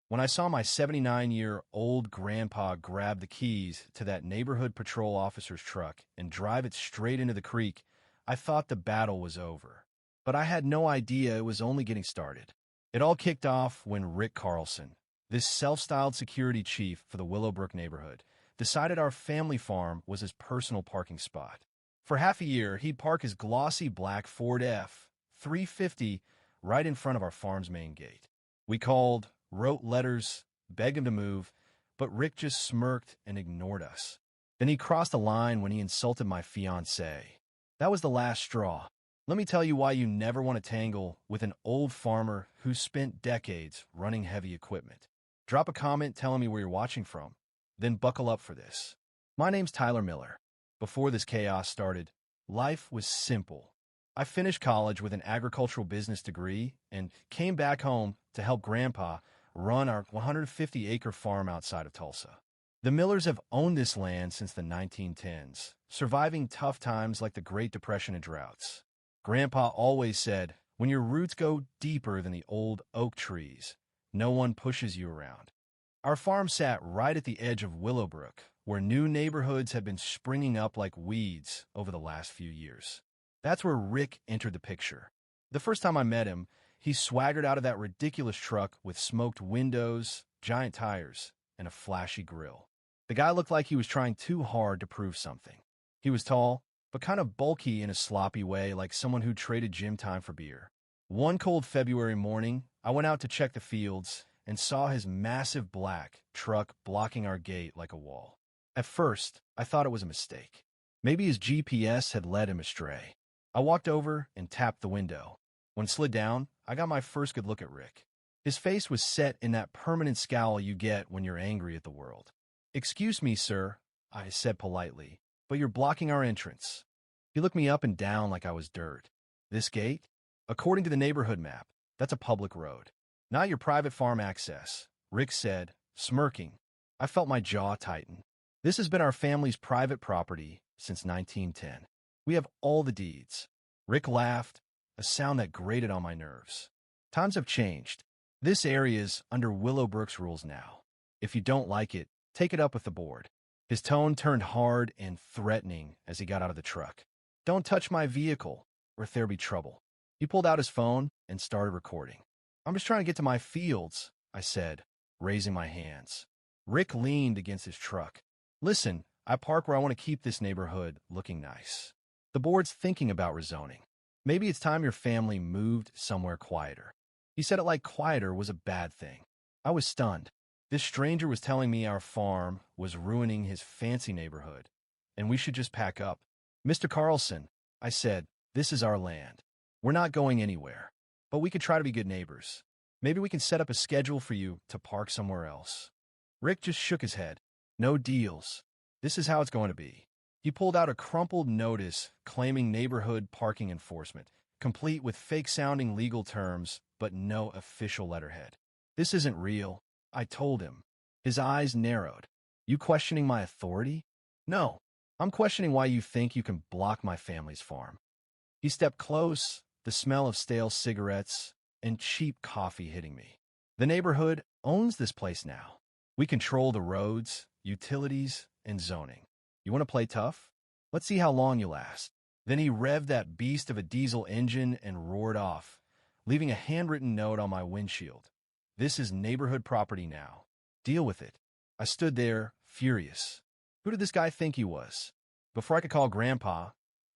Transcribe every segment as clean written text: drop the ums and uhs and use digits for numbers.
When I saw my 79-year-old grandpa grab the keys to that neighborhood patrol officer's truck and drive it straight into the creek, I thought the battle was over. But I had no idea it was only getting started. It all kicked off when Rick Carlson, this self-styled security chief for the Willowbrook neighborhood, decided our family farm was his personal parking spot. For half a year, he'd park his glossy black Ford F-350 right in front of our farm's main gate. We called, wrote letters, begged him to move, but Rick just smirked and ignored us. Then he crossed the line when he insulted my fiancée. That was the last straw. Let me tell you why you never want to tangle with an old farmer who's spent decades running heavy equipment. Drop a comment telling me where you're watching from, then buckle up for this. My name's Tyler Miller. Before this chaos started, life was simple. I finished college with an agricultural business degree and came back home to help Grandpa run our 150-acre farm outside of Tulsa. The Millers have owned this land since the 1910s, surviving tough times like the Great Depression and droughts. Grandpa always said, when your roots go deeper than the old oak trees, no one pushes you around. Our farm sat right at the edge of Willowbrook, where new neighborhoods had been springing up like weeds over the last few years. That's where Rick entered the picture. The first time I met him, he swaggered out of that ridiculous truck with smoked windows, giant tires, and a flashy grill. The guy looked like he was trying too hard to prove something. He was tall, but kind of bulky in a sloppy way, like someone who traded gym time for beer. One cold February morning, I went out to check the fields and saw his massive black truck blocking our gate like a wall. At first, I thought it was a mistake. Maybe his GPS had led him astray. I walked over and tapped the window. When it slid down, I got my first good look at Rick. His face was set in that permanent scowl you get when you're angry at the world. "Excuse me, sir," I said politely, "but you're blocking our entrance." He looked me up and down like I was dirt. "This gate? According to the neighborhood map, that's a public road. Not your private farm access," Rick said, smirking. I felt my jaw tighten. "This has been our family's private property since 1910. We have all the deeds." Rick laughed, a sound that grated on my nerves. "Times have changed. This area's under Willowbrook's rules now. If you don't like it, take it up with the board." His tone turned hard and threatening as he got out of the truck. "Don't touch my vehicle, or there'll be trouble." He pulled out his phone and started recording. "I'm just trying to get to my fields," I said, raising my hands. Rick leaned against his truck. "Listen, I park where I want to keep this neighborhood looking nice. The board's thinking about rezoning. Maybe it's time your family moved somewhere quieter." He said it like quieter was a bad thing. I was stunned. This stranger was telling me our farm was ruining his fancy neighborhood, and we should just pack up. "Mr. Carlson," I said, "this is our land. We're not going anywhere, but we could try to be good neighbors. Maybe we can set up a schedule for you to park somewhere else." Rick just shook his head. "No deals. This is how it's going to be." He pulled out a crumpled notice claiming neighborhood parking enforcement, complete with fake-sounding legal terms, but no official letterhead. "This isn't real," I told him. His eyes narrowed. "You questioning my authority?" "No. I'm questioning why you think you can block my family's farm." He stepped close, the smell of stale cigarettes and cheap coffee hitting me. "The neighborhood owns this place now. We control the roads, utilities, and zoning. You want to play tough? Let's see how long you last." Then he revved that beast of a diesel engine and roared off, leaving a handwritten note on my windshield. "This is neighborhood property now. Deal with it." I stood there, furious. Who did this guy think he was? Before I could call Grandpa,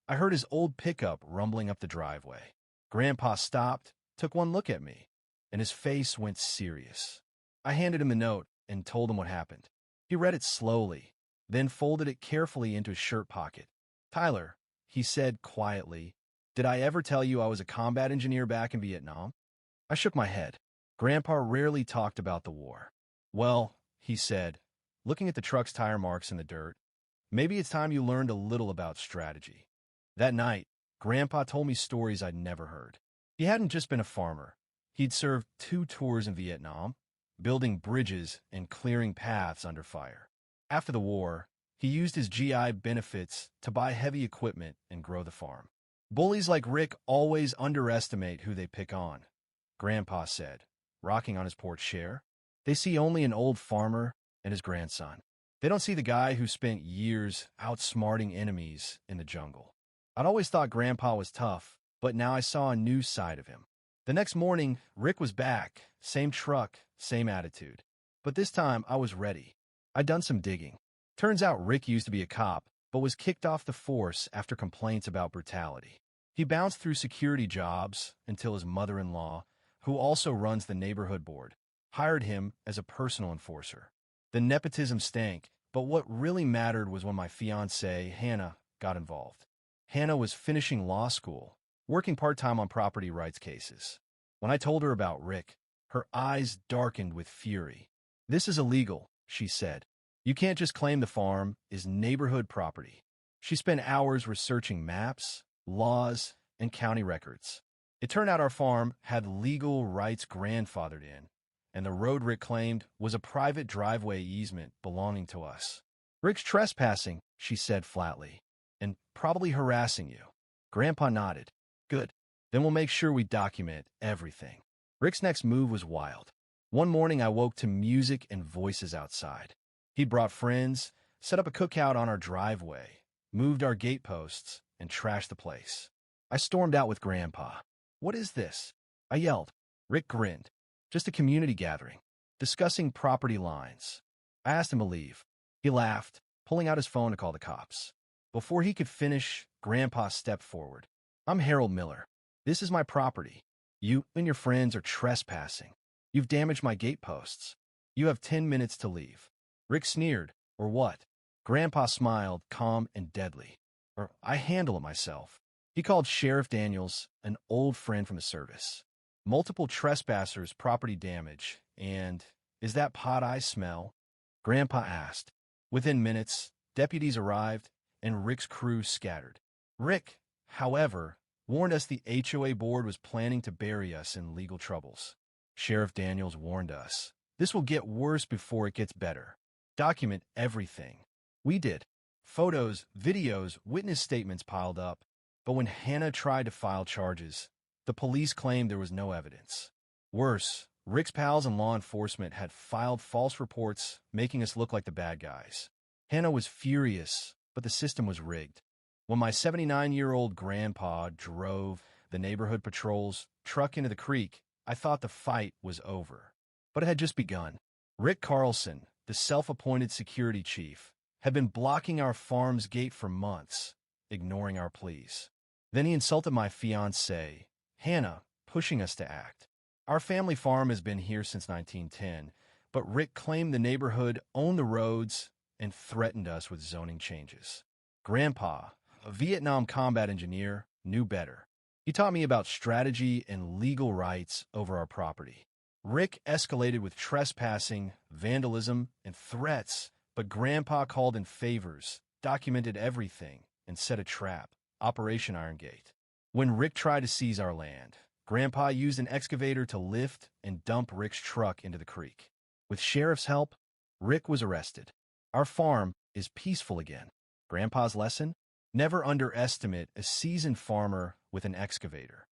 I heard his old pickup rumbling up the driveway. Grandpa stopped, took one look at me, and his face went serious. I handed him the note and told him what happened. He read it slowly, then folded it carefully into his shirt pocket. "Tyler," he said quietly, "did I ever tell you I was a combat engineer back in Vietnam?" I shook my head. Grandpa rarely talked about the war. "Well," he said, looking at the truck's tire marks in the dirt, "maybe it's time you learned a little about strategy." That night, Grandpa told me stories I'd never heard. He hadn't just been a farmer. He'd served 2 tours in Vietnam, building bridges and clearing paths under fire. After the war, he used his GI benefits to buy heavy equipment and grow the farm. "Bullies like Rick always underestimate who they pick on," Grandpa said, rocking on his porch chair. They see only an old farmer and his grandson. They don't see the guy who spent years outsmarting enemies in the jungle. I'd always thought Grandpa was tough, but now I saw a new side of him. The next morning, Rick was back. Same truck, same attitude. But this time, I was ready. I'd done some digging. Turns out Rick used to be a cop, but was kicked off the force after complaints about brutality. He bounced through security jobs until his mother-in-law, who also runs the neighborhood board, hired him as a personal enforcer. The nepotism stank, but what really mattered was when my fiancée, Hannah, got involved. Hannah was finishing law school, working part-time on property rights cases. When I told her about Rick, her eyes darkened with fury. "This is illegal," she said. "You can't just claim the farm is neighborhood property." She spent hours researching maps, laws, and county records. It turned out our farm had legal rights grandfathered in, and the road Rick claimed was a private driveway easement belonging to us. "Rick's trespassing," she said flatly, "and probably harassing you." Grandpa nodded. "Good. Then we'll make sure we document everything." Rick's next move was wild. One morning I woke to music and voices outside. He brought friends, set up a cookout on our driveway, moved our gate posts, and trashed the place. I stormed out with Grandpa. "What is this?" I yelled. Rick grinned. "Just a community gathering, discussing property lines." I asked him to leave. He laughed, pulling out his phone to call the cops. Before he could finish, Grandpa stepped forward. "I'm Harold Miller. This is my property. You and your friends are trespassing. You've damaged my gate posts. You have 10 minutes to leave." Rick sneered. "Or what?" Grandpa smiled, calm and deadly. "Or I handle it myself." He called Sheriff Daniels, an old friend from the service. "Multiple trespassers, property damage, and is that pot I smell?" Grandpa asked. Within minutes, deputies arrived, and Rick's crew scattered. Rick, however, warned us the HOA board was planning to bury us in legal troubles. Sheriff Daniels warned us, "This will get worse before it gets better. Document everything." We did. Photos, videos, witness statements piled up. But when Hannah tried to file charges, the police claimed there was no evidence. Worse, Rick's pals and law enforcement had filed false reports, making us look like the bad guys. Hannah was furious, but the system was rigged. When my 79-year-old grandpa drove the neighborhood patrol's truck into the creek, I thought the fight was over. But it had just begun. Rick Carlson, the self-appointed security chief, had been blocking our farm's gate for months, ignoring our pleas. Then he insulted my fiancée, Hannah, pushing us to act. Our family farm has been here since 1910, but Rick claimed the neighborhood owned the roads and threatened us with zoning changes. Grandpa, a Vietnam combat engineer, knew better. He taught me about strategy and legal rights over our property. Rick escalated with trespassing, vandalism, and threats, but Grandpa called in favors, documented everything, and set a trap, Operation Iron Gate. When Rick tried to seize our land, Grandpa used an excavator to lift and dump Rick's truck into the creek. With sheriff's help, Rick was arrested. Our farm is peaceful again. Grandpa's lesson? Never underestimate a seasoned farmer with an excavator.